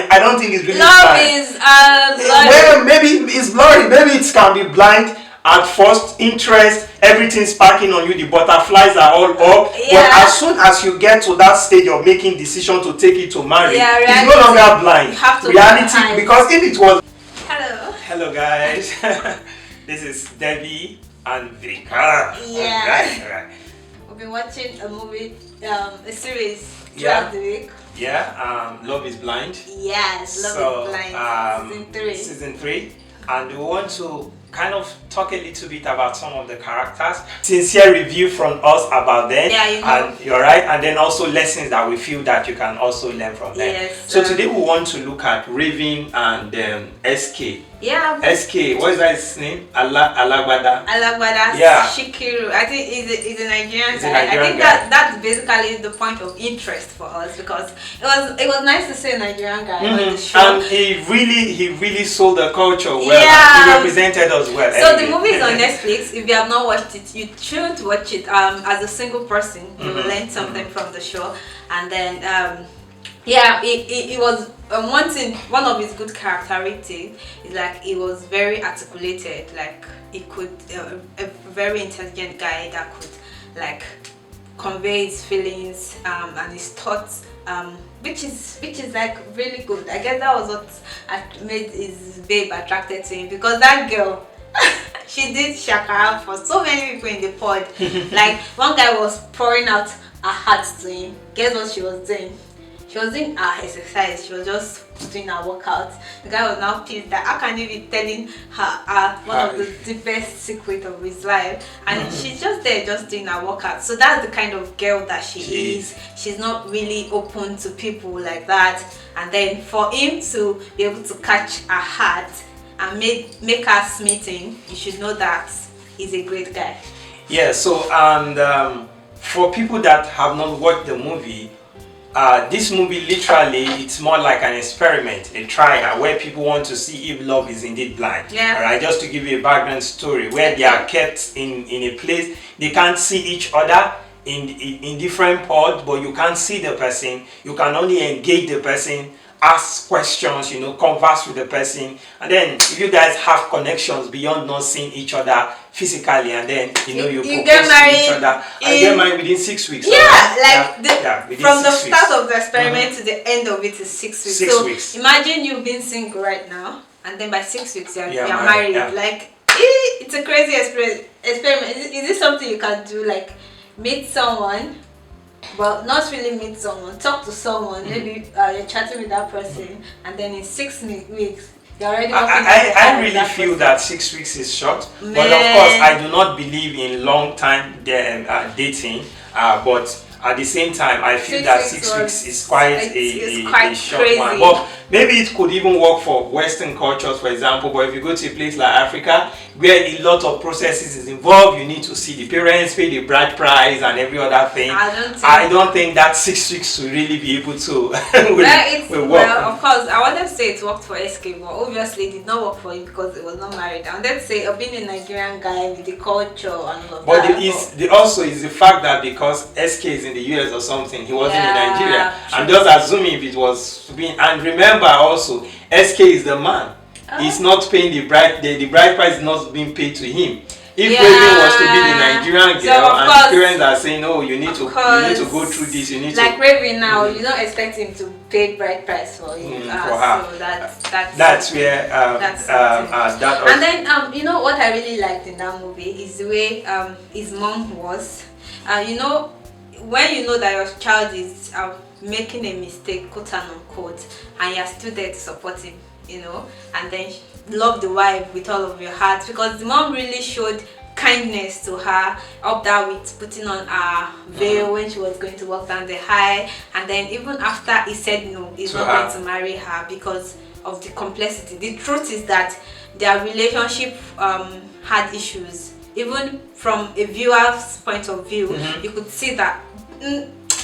I don't think it's really Love blind. is blurry. Well, maybe it's blurry. Maybe it can be blind at first interest. Everything's sparking on you. The butterflies are all up. Yeah. But as soon as you get to that stage of making decision to take it to marry, Yeah, it's no longer blind. You have to reality, because if it was. Hello. Hello guys. This is Debbie and Vika. Yeah. Alright. We've been watching a movie, a series throughout the week. Yeah. Love is Blind. Yes, Love is Blind. Season 3. Season 3. And we want to kind of talk a little bit about some of the characters. Sincere review from us about them. Yeah, you know. And you're right. And then also lessons that we feel that you can also learn from them. Yes. So today we want to look at Raven and SK. Yeah. SK, what is that his name? Alagbada. Alagbada. Yeah. Shikiru. I think he's a Nigerian He's a guy. Nigerian I think guy. that's basically the point of interest for us, because it was nice to see a Nigerian guy on the show. And he really sold the culture well. Yeah. He represented us well. So the movie is on Netflix. If you have not watched it, you should watch it. As a single person, you will learn something from the show. And then yeah, it was one of his good characteristics is like he was very articulated. Like he could a very intelligent guy that could like convey his feelings and his thoughts, which is like really good. I guess that was what made his babe attracted to him, because that girl she did shakara for so many people in the pod. Like one guy was pouring out her heart to him. Guess what she was doing? She was doing her exercise. She was just doing her workout. The guy was now pissed that how can you be telling her one of the deepest secrets of his life, and she's just there just doing her workout. So that's the kind of girl that she is. She's not really open to people like that. And then for him to be able to catch her heart and make her smitten, you should know that he's a great guy. Yeah. So and for people that have not watched the movie, this movie literally it's more like an experiment, a trial where people want to see if love is indeed blind. Yeah. Alright, just to give you a background story where they are kept in a place they can't see each other in different pods, but you can't see the person. You can only engage the person, ask questions, converse with the person, and then if you guys have connections beyond not seeing each other physically, and then you propose get married to each other and get married within 6 weeks. Yeah, within from the 6 weeks. start of the experiment to the end of it is 6 weeks. 6 weeks. Imagine you've been single right now, and then by 6 weeks you're married. Yeah. Like it's a crazy experiment. Is this something you can do? Like meet someone, but not really meet someone. Talk to someone. Maybe you're chatting with that person, and then in 6 weeks. I really feel that 6 weeks is short, but of course I do not believe in long time dating, but at the same time I feel that 6 weeks is quite a short crazy. one. But maybe it could even work for Western cultures, for example. But if you go to a place like Africa, where a lot of processes is involved, you need to see the parents, pay the bride price and every other thing. I don't think that 6 weeks will really be able to will work. Well, of course, I wanted to say it worked for SK, but obviously it did not work for him because he was not married. I wanted to say being a Nigerian guy with the culture and all of that. But also is the fact that because SK is in the US or something, he wasn't in Nigeria. True. I'm just assuming if it was being, and remember also SK is the man. He's not paying the bride. The bride price is not being paid to him. If Raven was to be the Nigerian girl, and the parents are saying, "Oh, you need to go through this. You need like Raven now. You don't expect him to pay bride price for you for her. So that's where that. And then you know what I really liked in that movie is the way his mom was. When you know that your child is making a mistake, quote and unquote, and you're still there to support him, and then love the wife with all of your heart, because the mom really showed kindness to her, up that with putting on her veil when she was going to walk down the aisle, and then even after he said no, he's not going to marry her because of the complexity. The truth is that their relationship had issues. Even from a viewer's point of view, you could see that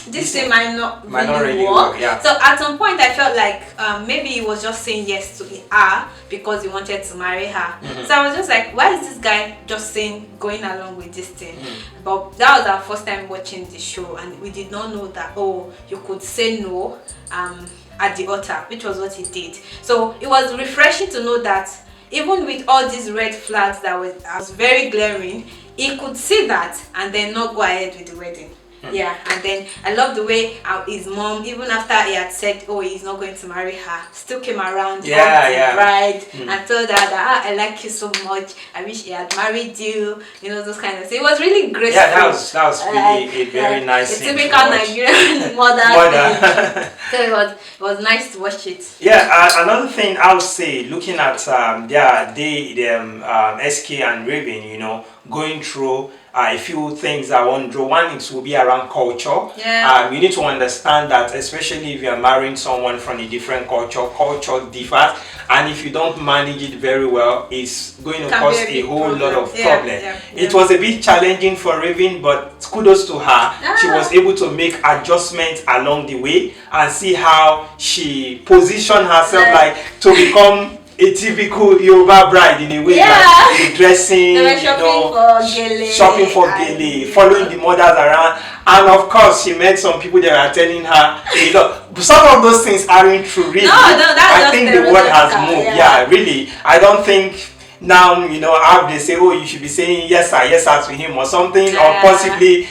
this thing might not really work. So at some point I felt like maybe he was just saying yes to her because he wanted to marry her. So I was just like, why is this guy just going along with this thing? But that was our first time watching the show, and we did not know that you could say no at the altar, which was what he did. So it was refreshing to know that even with all these red flags that was very glaring, he could see that and then not go ahead with the wedding. Yeah, and then I love the way his mom, even after he had said, oh, he's not going to marry her, still came around, hugged the bride, and told her that, I like you so much, I wish he had married you, those kind of things. It was really graceful. Yeah, that was really a very nice thing. A typical Nigerian mother. So it was nice to watch it. Yeah, another thing I would say, looking at SK and Raven, going through a few things I want to draw. One, it will be around culture. Yeah. You need to understand that, especially if you are marrying someone from a different culture differs, and if you don't manage it very well, it's going to cause a whole lot of problems. It was a bit challenging for Raven, but kudos to her. She was able to make adjustments along the way and see how she positioned herself to become a typical Yoruba bride in a way, like the dressing, shopping for gele, following the mothers around, and of course she met some people that are telling her, some of those things aren't true, really. I think the word has moved. Yeah, really. I don't think now, how they say, oh, you should be saying yes sir to him or something, or possibly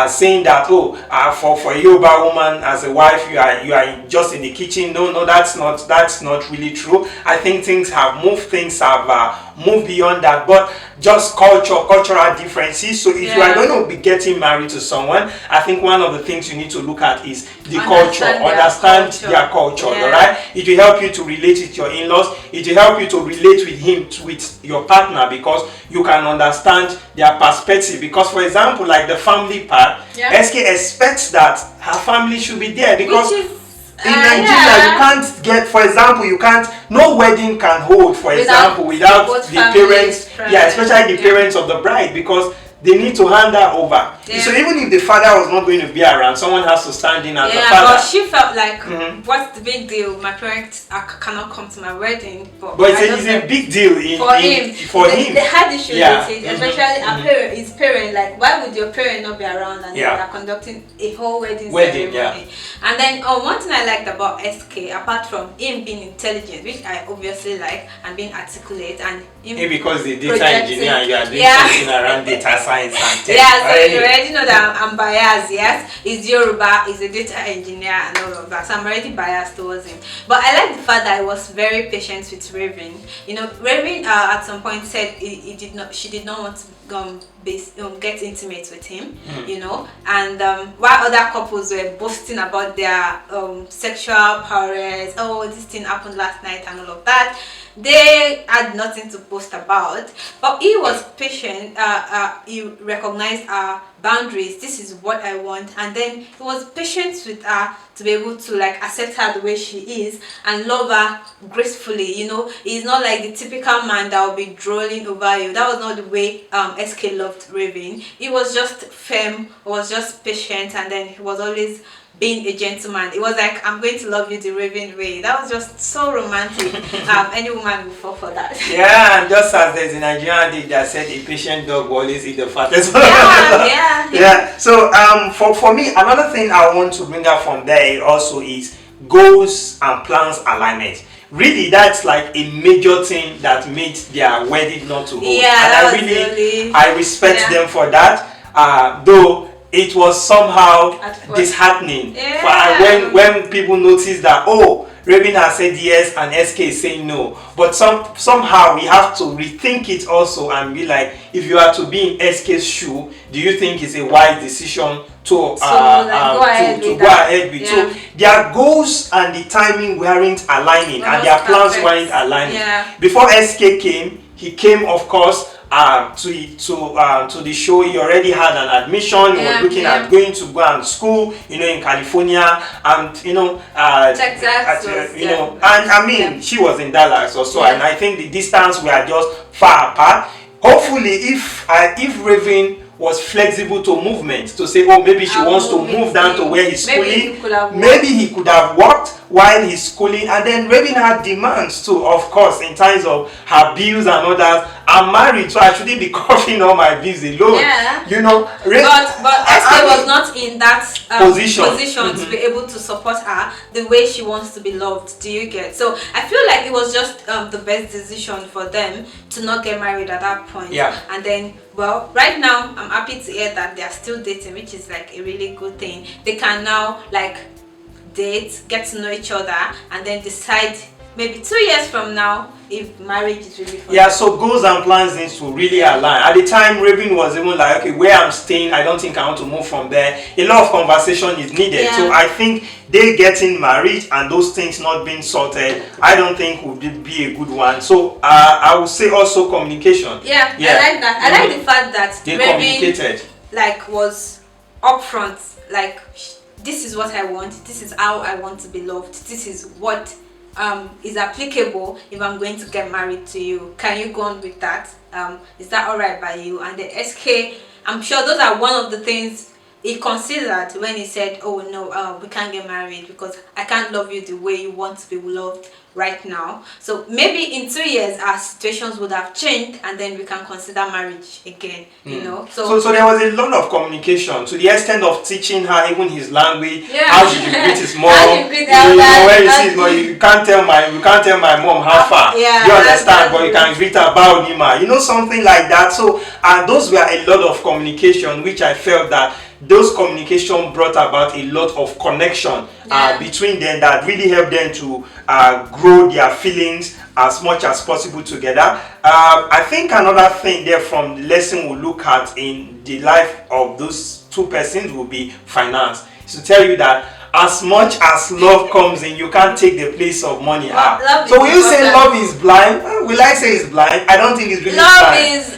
saying that, for a Yoruba woman as a wife, you are just in the kitchen. No, that's not really true. I think things have moved moved beyond that, but just cultural differences. So if you are going to be getting married to someone, I think one of the things you need to look at is the understand their culture. All right, it will help you to relate with your in-laws. It will help you to relate with him, with your partner, because you can understand their perspective. Because, for example, like the family part, SK expects that her family should be there, because in Nigeria, you can't get, for example, no wedding can hold, for example, without the parents, especially the parents of the bride, because they need to hand her over. So even if the father was not going to be around, someone has to stand in as the father. But she felt like, what's the big deal? My parents cannot come to my wedding. But it's a big deal for him. They had issues with it, especially his parent. Like, why would your parent not be around and they are conducting a whole wedding ceremony? And then one thing I liked about SK, apart from him being intelligent, which I obviously like, and being articulate, and him because the data engineer, you are doing something around data science and tech. So you already know that I'm biased. Yes, he's Yoruba, he's a data engineer and all of that, so I'm already biased towards him. But I like the fact that I was very patient with Raven. Raven at some point said she did not want to get intimate with him, and while other couples were boasting about their sexual prowess, this thing happened last night and all of that, they had nothing to boast about. But he was patient. He recognized our boundaries. This is what I want, and then he was patient with her to be able to accept her the way she is and love her gracefully. He's not like the typical man that will be drooling over you. That was not the way SK loved Raven. He was just firm, was just patient, and then he was always being a gentleman. It was like, I'm going to love you the Raven way. That was just so romantic. Any woman will fall for that. Yeah, and just as there's a Nigerian adage that said a patient dog will always eat the fattest. Yeah. So for me, another thing I want to bring up from there also is goals and plans alignment. Really, that's like a major thing that made their wedding not to hold. And I respect them for that. Though it was somehow disheartening when people noticed that, Raven has said yes and SK is saying no. But somehow we have to rethink it also and be like, if you are to be in SK's shoe, do you think it's a wise decision to go ahead with? So their goals and the timing weren't aligning, and their plans weren't aligning. Before SK came, he came, of course, to the show. He already had an admission. He was looking at going to go and school, in California, and Texas, and I mean, she was in Dallas or so, and I think the distance were just far apart. Hopefully, if Raven was flexible to movement, to say, maybe she wants to move down to where he's schooling, maybe he could have worked. while he's schooling, and then Raven had demands too, of course, in terms of her bills and others. I'm married, so I shouldn't be covering all my bills alone. Yeah. You know, but SK was not in that position to be able to support her the way she wants to be loved. Do you get? So I feel like it was just the best decision for them to not get married at that point. Yeah. And then, well, right now I'm happy to hear that they are still dating, which is like a really good thing. They can now like date, get to know each other, and then decide maybe 2 years from now if marriage is really for them. So goals and plans need to really align. At the time, Raven was even like, okay, where I'm staying, I don't think I want to move from there. A lot of conversation is needed. Yeah. So I think they getting married and those things not being sorted, I don't think would be a good one. So I would say also communication. Yeah. I like that. I like the fact that they Raven communicated. like was upfront, like this is what I want, this is how I want to be loved, this is what is applicable if I'm going to get married to you. Can you go on with that? Is that alright by you? And the SK, I'm sure those are one of the things he considered when he said, oh no, we can't get married because I can't love you the way you want to be loved right now. So maybe in 2 years our situations would have changed, and then we can consider marriage again. You know. So there was a lot of communication to the extent of teaching her even his language. Yeah. How should you greet his mom? How you greet you know, when you elders. see his mom, you can't tell my mom how far. Yeah, you understand? that's But you can greet her about Nima. You know, something like that. So those were a lot of communication, which I felt that those communication brought about a lot of connection between them that really helped them to grow their feelings as much as possible together. I think another thing there from the lesson we'll look at in the life of those two persons will be finance. To tell you that as much as love comes in, you can't take the place of money out. So when you say love is blind, will I say it's blind? I don't think it's really blind.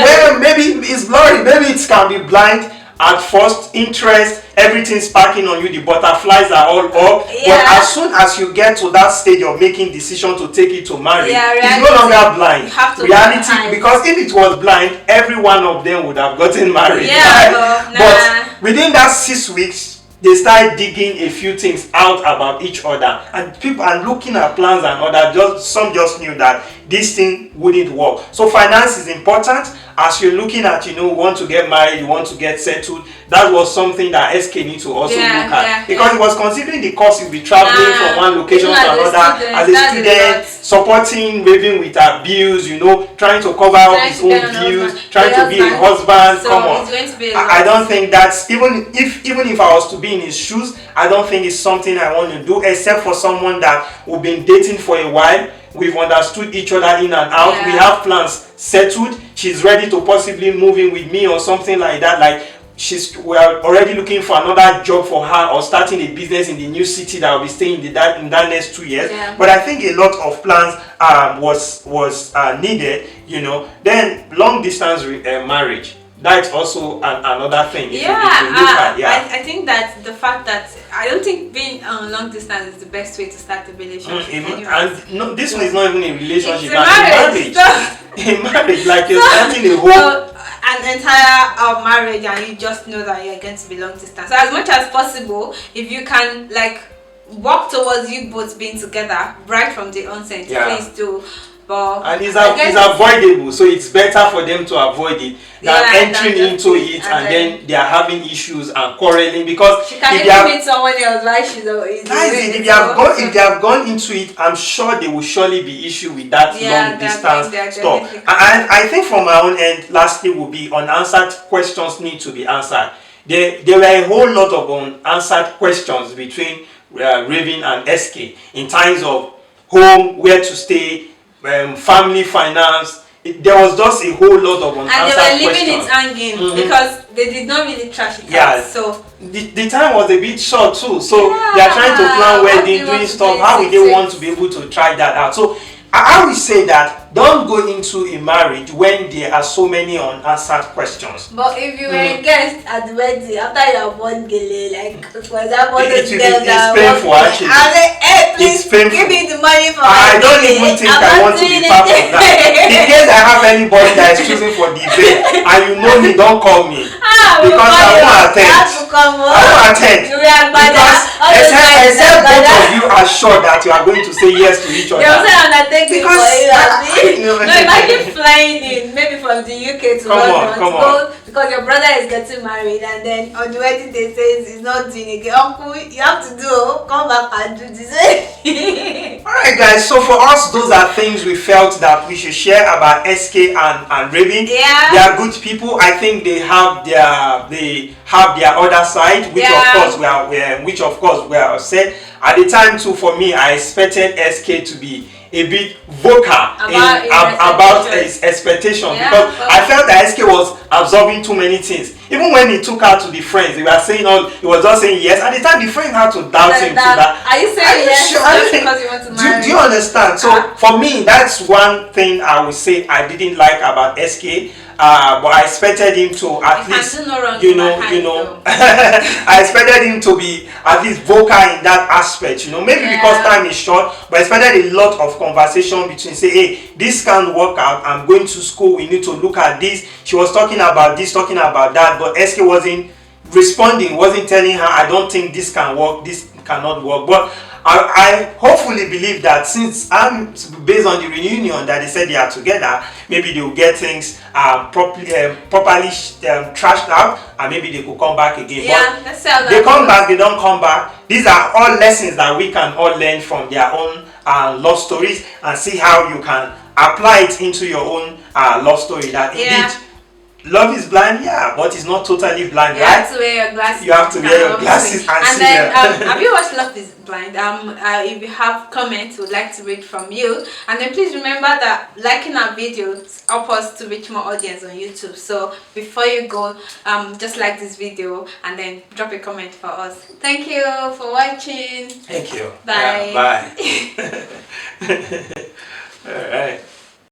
Well, maybe it's blurry. Maybe it can be blind. At first, interest, everything's packing on you, the butterflies are all up. But as soon as you get to that stage of making decision to take it to marry, it's no longer blind. Reality, because if it was blind, every one of them would have gotten married. But within that 6 weeks, they start digging a few things out about each other, and people are looking at plans and other. Some just knew that this thing wouldn't work. So finance is important. As you're looking at, want to get married, you want to get settled, that was something that SK need to also look at. Because he was considering the cost you'll be traveling from one location to another as a student, supporting Raven with her bills, trying to cover up his own bills, trying to be a husband. So come on. I don't think that's, even if I was to be in his shoes, I don't think it's something I want to do, except for someone that we've been dating for a while. We've understood each other in and out. We have plans settled. She's ready to possibly move in with me or something like that. Like we're already looking for another job for her or starting a business in the new city that will be staying in that next 2 years. But I think a lot of plans was needed. Then long distance marriage. That's also another thing. I think that the fact that I don't think being on long distance is the best way to start a relationship. And no, this one is not even a relationship. It's a marriage. A marriage, like you're starting a whole an entire marriage, and you just know that you're going to be long distance. So as much as possible, if you can work towards you both being together right from the onset, please do. And it's avoidable, so it's better for them to avoid it than entering into it and then they are having issues and quarreling, because she can even meet someone else while she's if they have gone into it, I'm sure there will surely be issue with that long distance stuff. And I think from my own end, lastly will be unanswered questions need to be answered. There were a whole lot of unanswered questions between Raven and SK in terms of home, where to stay, family, finance. There was just a whole lot of unanswered questions. And they were leaving it hanging because they did not really trash it out. So the time was a bit short too. So they are trying to plan wedding, doing stuff. How will they want to be able to try that out? So I will say that don't go into a marriage when there are so many unanswered questions. But if you were a guest at the wedding after you are born gele, like for example, it's painful actually. I'm like, hey, please It's painful. give me the money for I my don't gele. even think I'm I not want to be doing part it. of that. In case I have anybody that is choosing for debate and you know me, don't call me. Because I won't attend. I won't attend. Because except both of you are sure that you are going to say yes to each other. Because imagine flying in maybe from the UK to London to go because your brother is getting married and then on the wedding day says he's not doing again. Uncle, you have to do, come back and do this. Alright guys, so for us those are things we felt that we should share about SK and Raven. Yeah. They are good people. I think they have their other side, which of course we are upset. At the time too, for me, I expected SK to be a bit vocal about his expectation, because I felt that SK was absorbing too many things. Even when he took her to the friends, they were saying he was just saying yes. At the time, the friend had to doubt him too. Are you saying yes because you want to marry? Do you understand? So for me, that's one thing I would say I didn't like about SK. But I expected him to at least, I expected him to be at least vocal in that aspect, maybe because time is short, but I expected a lot of conversation between, say, hey, this can't work out, I'm going to school, we need to look at this. She was talking about this, talking about that, but SK wasn't responding, wasn't telling her, I don't think this can work, this cannot work. But I hopefully believe that since based on the reunion that they said they are together, maybe they will get things properly trashed out, and maybe they could come back again. Yeah, but let's see how that they come back, they don't come back. These are all lessons that we can all learn from their own love stories, and see how you can apply it into your own love story. That indeed, love is blind, but it's not totally blind, right? You have to wear your glasses. You have to wear your glasses and see then, have you watched Love is Blind? If you have comments, we'd like to read from you. And then please remember that liking our videos help us to reach more audience on YouTube. So before you go, just like this video and then drop a comment for us. Thank you for watching. Thank you. Bye. Bye. All right.